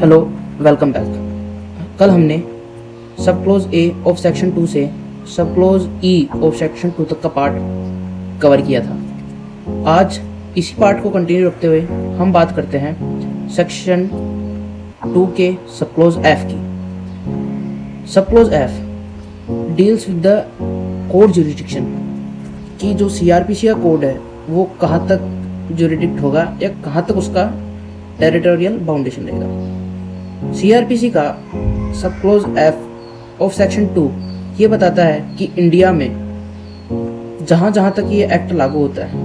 Hello, welcome back. कल हमने सब क्लोज ए ऑफ सेक्शन 2 से सब क्लोज ई ऑफ सेक्शन 2 तक का पार्ट कवर किया था। आज इसी पार्ट को कंटिन्यू रखते हुए हम बात करते हैं सेक्शन 2 के सब क्लोज एफ की। सब close F deals with the code jurisdiction की जो सीआरपीसी का कोड है वो कहाँ तक ज्यूरिडिक्ट होगा या कहाँ तक उसका टेरिटोरियल बाउंडेशन रहेगा। सीआरपीसी का सब क्लोज एफ ऑफ सेक्शन 2 ये बताता है कि इंडिया में जहाँ जहाँ तक ये एक्ट लागू होता है,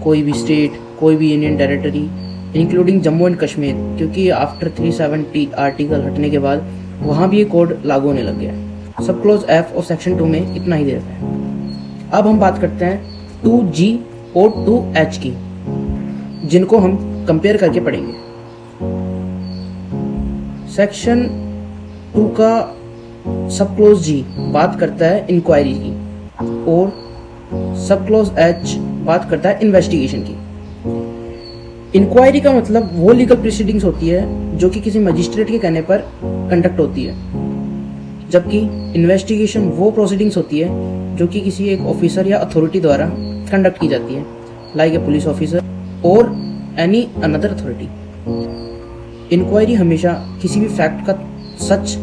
कोई भी स्टेट, कोई भी union territory including Jammu and Kashmir, क्योंकि आफ्टर 370 आर्टिकल हटने के बाद वहाँ भी ये कोड लागू होने लग गया है। सब क्लोज एफ ऑफ सेक्शन 2 में इतना ही देता है। अब हम बात करते हैं 2G और 2H की, जिनको हम कंपेयर करके पढ़ेंगे। सेक्शन 2 का सब क्लोज जी बात करता है इंक्वायरी की और सब क्लोज एच बात करता है इन्वेस्टिगेशन की। इंक्वायरी का मतलब वो लीगल प्रोसीडिंग्स होती है जो कि किसी मजिस्ट्रेट के कहने पर कंडक्ट होती है, जबकि इन्वेस्टिगेशन वो प्रोसीडिंग्स होती है जो कि किसी एक ऑफिसर या अथॉरिटी द्वारा कंडक्ट की जाती है, लाइक ए पुलिस ऑफिसर और एनी अनदर अथॉरिटी। इंक्वायरी हमेशा किसी भी फैक्ट का सच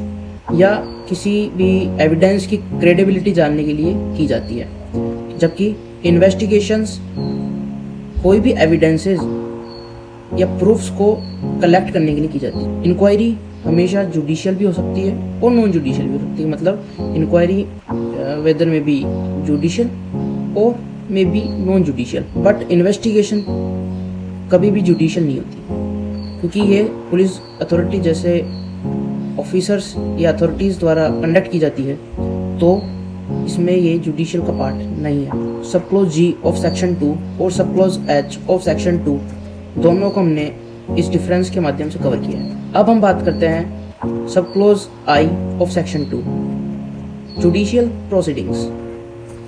या किसी भी एविडेंस की क्रेडिबिलिटी जानने के लिए की जाती है, जबकि इन्वेस्टिगेशंस कोई भी एविडेंसेस या प्रूफ्स को कलेक्ट करने के लिए की जाती है। इंक्वायरी हमेशा जुडिशियल भी हो सकती है और नॉन जुडिशियल भी हो सकती है, मतलब इंक्वायरी वेदर में बी जुडिशियल और may be non judicial, but investigation कभी भी जुडिशियल नहीं होती, क्योंकि ये पुलिस अथॉरिटी जैसे ऑफिसर्स या अथॉरिटीज़ द्वारा कंडक्ट की जाती है, तो इसमें ये जुडिशियल का पार्ट नहीं है। सब क्लोज जी ऑफ सेक्शन 2 और सब क्लोज एच ऑफ सेक्शन 2 दोनों को हमने इस डिफरेंस के माध्यम से कवर किया है। अब हम बात करते हैं सब close I of section 2, judicial proceedings.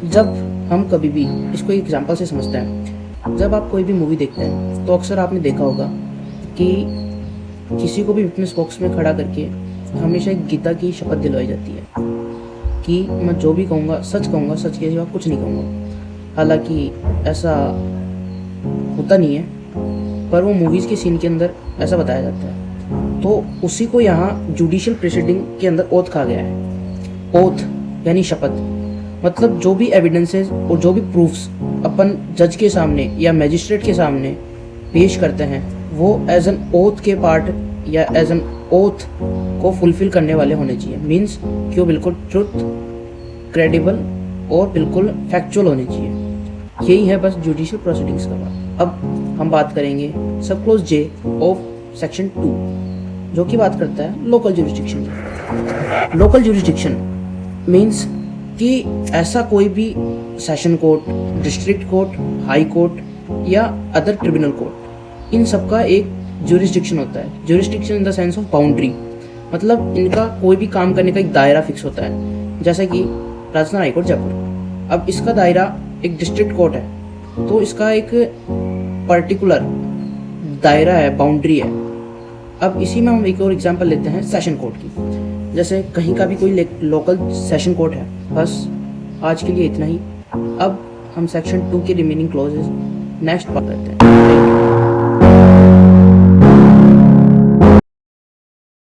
जब हम कभी भी इसको एक एग्जांपल से समझते हैं, जब आप कोई भी मूवी देखते हैं तो अक्सर आपने देखा होगा कि किसी को भी विटनेस बॉक्स में खड़ा करके हमेशा एक गीता की शपथ दिलवाई जाती है कि मैं जो भी कहूँगा, सच के सिवा कुछ नहीं कहूँगा। हालांकि ऐसा होता नहीं है, पर वो मूवीज़ के सीन के अंदर ऐसा बताया जाता है। तो उसी को यहाँ जुडिशियल प्रोसीडिंग के अंदर ओथ कहा गया है। ओथ यानी शपथ, मतलब जो भी एविडेंसेस और जो भी प्रूफ्स अपन जज के सामने या मैजिस्ट्रेट के सामने पेश करते हैं वो एज एन ओथ के पार्ट या एज एन ओथ को फुलफिल करने वाले होने चाहिए। मीन्स कि वो बिल्कुल ट्रुथ, क्रेडिबल और बिल्कुल फैक्चुअल होने चाहिए। यही है बस जुडिशियल प्रोसीडिंग्स का बात। अब हम बात करेंगे सब क्लोज जे ऑफ सेक्शन 2, जो कि बात करता है लोकल ज्यूरिसडिक्शन की। लोकल ज्यूरिसडिक्शन मीन्स कि ऐसा कोई भी session court, district court, high court या अदर ट्रिब्यूनल कोर्ट, इन सब का एक ज्यूरिसडिक्शन होता है। Jurisdiction in the sense of boundary, मतलब इनका कोई भी काम करने का एक दायरा फिक्स होता है। जैसे कि राजस्थान हाई कोर्ट जयपुर, अब इसका दायरा एक डिस्ट्रिक्ट कोर्ट है, तो इसका एक पर्टिकुलर दायरा है, बाउंड्री है। अब इसी में हम एक और एग्जांपल लेते हैं सेशन कोर्ट की। जैसे कहीं का भी कोई लोकल सेशन कोर्ट है। बस आज के लिए इतना ही। अब हम सेक्शन 2 के रिमेनिंग क्लॉजेज नेक्स्ट बात करते हैं।